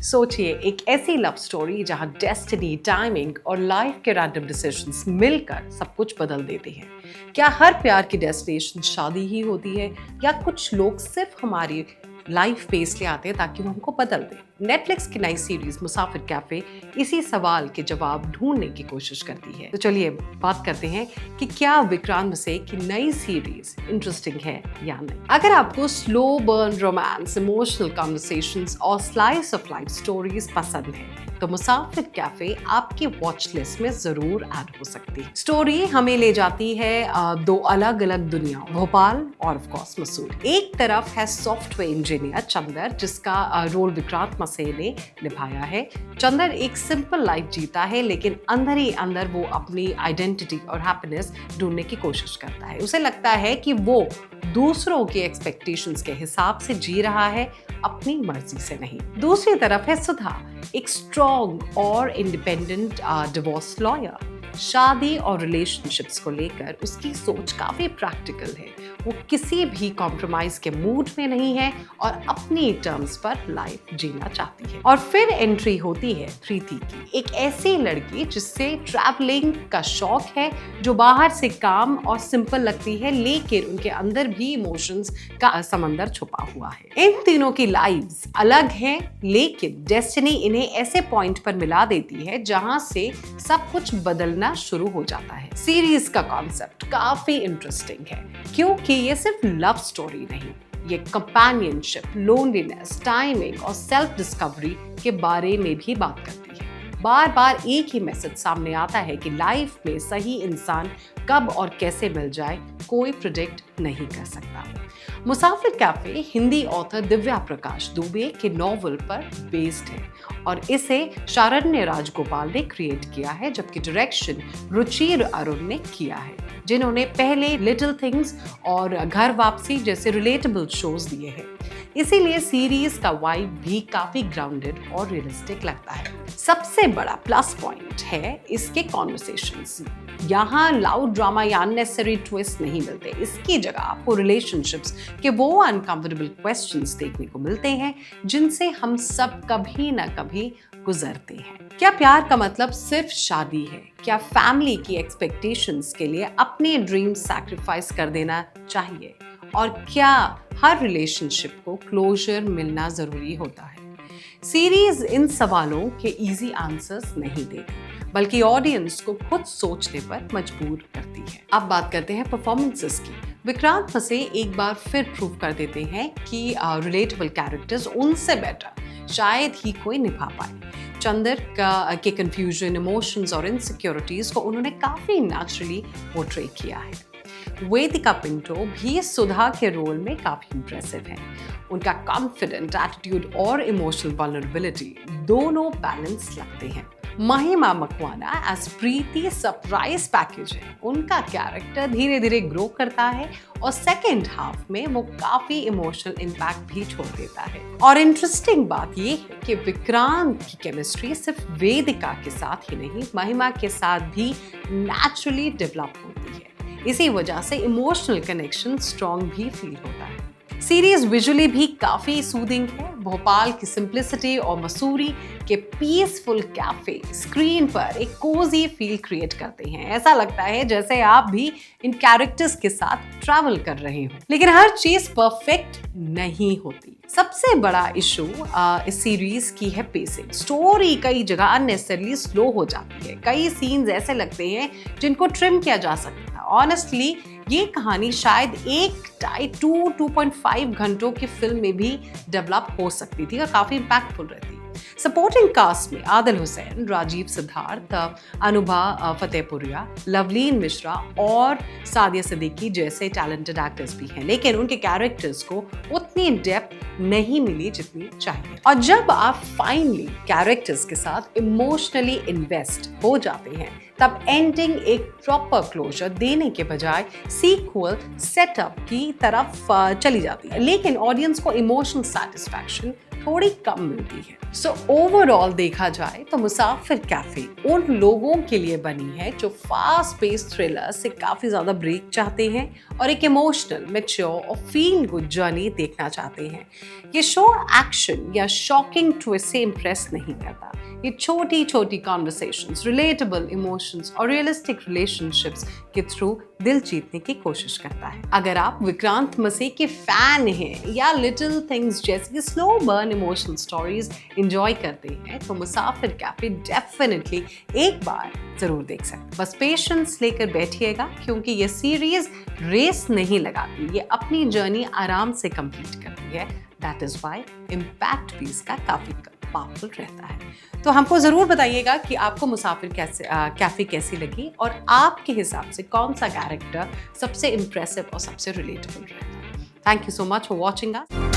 सोचिए, एक ऐसी लव स्टोरी जहां डेस्टिनी, टाइमिंग और लाइफ के रैंडम डिसीजंस मिलकर सब कुछ बदल देते हैं। क्या हर प्यार की डेस्टिनेशन शादी ही होती है, या कुछ लोग सिर्फ हमारी लाइफ पे इसलिए आते हैं ताकि वो हमको बदल दें? नेटफ्लिक्स की नई सीरीज मुसाफिर कैफे इसी सवाल के जवाब ढूंढने की कोशिश करती है। तो चलिए बात करते हैं कि क्या विक्रांत मैसी की नई सीरीज इंटरेस्टिंग है या नहीं। अगर आपको slow burn romance, emotional conversations और स्लाइस ऑफ लाइफ स्टोरीज पसंद है तो मुसाफिर कैफे आपकी वॉच लिस्ट में जरूर ऐड हो सकती है। स्टोरी हमें ले जाती है दो अलग अलग दुनिया, भोपाल और ऑफ कोर्स मसूरी। एक तरफ है सॉफ्टवेयर इंजीनियर चंदर, जिसका रोल विक्रांत मैसी ने निभाया है। चंदर एक सिंपल लाइफ जीता है, लेकिन अंदर ही अंदर वो अपनी आइडेंटिटी और हैप्पीनेस ढूंढने की कोशिश करता है। उसे लगता है कि वो दूसरों के एक्सपेक्टेशंस के हिसाब से जी रहा है, अपनी मर्जी से नहीं। दूसरी तरफ है सुधा, एक स्ट्रॉन्ग और इंडिपेंडेंट डिवोर्स लॉयर। शादी और रिलेशनशिप्स को लेकर उसकी सोच काफी प्रैक्टिकल है। वो किसी भी कॉम्प्रोमाइज के मूड में नहीं है और अपनी टर्म्स पर लाइफ जीना चाहती है। और फिर एंट्री होती है प्रीति की, एक ऐसी लड़की जिससे ट्रैवलिंग का शौक है, जो बाहर से काम और सिंपल लगती है, लेकिन उनके अंदर भी इमोशंस का समंदर छुपा हुआ है। इन तीनों की लाइव्स अलग हैं, लेकिन डेस्टिनी इन्हें ऐसे पॉइंट पर मिला देती है जहां से सब कुछ बदलना शुरू हो जाता है। सीरीज का कॉन्सेप्ट काफी इंटरेस्टिंग है, क्योंकि ये सिर्फ लव स्टोरी नहीं, ये कंपेनियनशिप, लोनलीनेस, टाइमिंग और सेल्फ डिस्कवरी के बारे में भी बात करती है। बार बार एक ही मैसेज सामने आता है कि लाइफ में सही इंसान कब और कैसे मिल जाए, कोई प्रिडिक्ट नहीं कर सकता। मुसाफिर कैफे हिंदी ऑथर दिव्या प्रकाश दुबे के नॉवल पर बेस्ड है और इसे शारण्य राजगोपाल ने क्रिएट किया है, जबकि डायरेक्शन रुचिर अरुण ने किया है, जिन्होंने पहले लिटिल थिंग्स और घर वापसी जैसे रिलेटेबल शोज दिए हैं। इसीलिए सीरीज का वाइब भी काफी ग्राउंडेड और रियलिस्टिक लगता है। सबसे बड़ा प्लस पॉइंट है इसके कॉन्वर्सेशंस। यहाँ लाउड ड्रामा या अननेसेसरी ट्विस्ट नहीं मिलते। इसकी जगह आपको रिलेशनशिप्स के वो अनकंफर्टेबल क्वेश्चंस देखने को मिलते हैं जिनसे हम सब कभी ना कभी गुजरते हैं। क्या प्यार का मतलब सिर्फ शादी है? क्या फैमिली की एक्सपेक्टेशंस के लिए अपने ड्रीम सैक्रिफाइस कर देना चाहिए? और क्या हर रिलेशनशिप को क्लोजर मिलना जरूरी होता है? सीरीज इन सवालों के इजी आंसर्स नहीं देती, बल्कि ऑडियंस को खुद सोचने पर मजबूर करती है। अब बात करते हैं परफॉर्मेंसेस की। विक्रांत मैसी एक बार फिर प्रूव कर देते हैं कि रिलेटेबल कैरेक्टर्स उनसे बेटर शायद ही कोई निभा पाए। चंदर के कंफ्यूजन, इमोशंस और इनसिक्योरिटीज को उन्होंने काफी नेचुरली पोर्ट्रे किया है। वेदिका पिंटो भी सुधा के रोल में काफी इंप्रेसिव है। उनका कॉन्फिडेंट एटीट्यूड और इमोशनल वल्नरेबिलिटी दोनों बैलेंस लगते हैं। महिमा मकवाना एज प्रीति सरप्राइज पैकेज है। उनका कैरेक्टर धीरे धीरे ग्रो करता है और सेकेंड हाफ में वो काफी इमोशनल इम्पैक्ट भी छोड़ देता है। और इंटरेस्टिंग बात ये है कि विक्रांत की केमिस्ट्री सिर्फ वेदिका के साथ ही नहीं, महिमा के साथ भी नेचुरली डेवलप होती है। इसी वजह से इमोशनल कनेक्शन स्ट्रॉन्ग भी फील होता है। सीरीज विजुअली भी काफी सूदिंग है। भोपाल की सिंप्लिसिटी और मसूरी के पीसफुल कैफे स्क्रीन पर एक कोजी फील क्रिएट करते हैं। ऐसा लगता है जैसे आप भी इन कैरेक्टर्स के साथ ट्रैवल कर रहे हो। लेकिन हर चीज परफेक्ट नहीं होती। सबसे बड़ा इशू इस सीरीज की है पेसिंग। स्टोरी कई जगह अननेसेसरली स्लो हो जाती है। कई सीन्स ऐसे लगते हैं जिनको ट्रिम किया जा सकता था। ऑनेस्टली ये कहानी शायद 2.5 घंटों की फिल्म में भी डेवलप हो सकती थी और काफी इम्पैक्टफुल रहती। सपोर्टिंग कास्ट में आदिल हुसैन, राजीव सिद्धार्थ, अनुभा फतेहपुरिया, लवलीन मिश्रा और सादिया सिद्दीकी जैसे टैलेंटेड एक्टर्स भी हैं, लेकिन उनके कैरेक्टर्स को उतनी डेप्थ नहीं मिली जितनी चाहिए। और जब आप फाइनली कैरेक्टर्स के साथ इमोशनली इन्वेस्ट हो जाते हैं, तब एंडिंग एक प्रॉपर क्लोजर देने के बजाय सीक्वल सेटअप की तरफ चली जाती है। लेकिन ऑडियंस को इमोशनल सेटिस्फैक्शन थोड़ी कम मिलती है। सो ओवरऑल देखा जाए तो मुसाफिर कैफे उन लोगों के लिए बनी है जो फास्ट पेस थ्रिलर से काफी ज्यादा ब्रेक चाहते हैं और एक इमोशनल, मैच्योर और फील गुड जर्नी देखना चाहते हैं। ये शो एक्शन या शॉकिंग ट्विस्ट से इम्प्रेस नहीं करता। ये छोटी छोटी कॉन्वर्सेशंस, रिलेटेबल इमोशंस और रियलिस्टिक रिलेशनशिप्स के थ्रू दिल जीतने की कोशिश करता है। अगर आप विक्रांत मसीह के फैन हैं या लिटिल थिंग्स जैसी slow burn emotional stories enjoy करते हैं तो मुसाफिर कैफे डेफिनेटली एक बार जरूर देख सकते हैं। बस पेशेंस लेकर बैठिएगा, क्योंकि ये सीरीज रेस नहीं लगाती, ये अपनी जर्नी आराम से कंप्लीट करती है। दैट इज व्हाई इम्पैक्ट भी इसका काफी पावरफुल रहता है। तो हमको जरूर बताइएगा कि आपको मुसाफिर कैफे कैसी लगी और आपके हिसाब से कौन सा कैरेक्टर सबसे इम्प्रेसिव और सबसे रिलेटेबल रहता है। Thank you so much for watching us.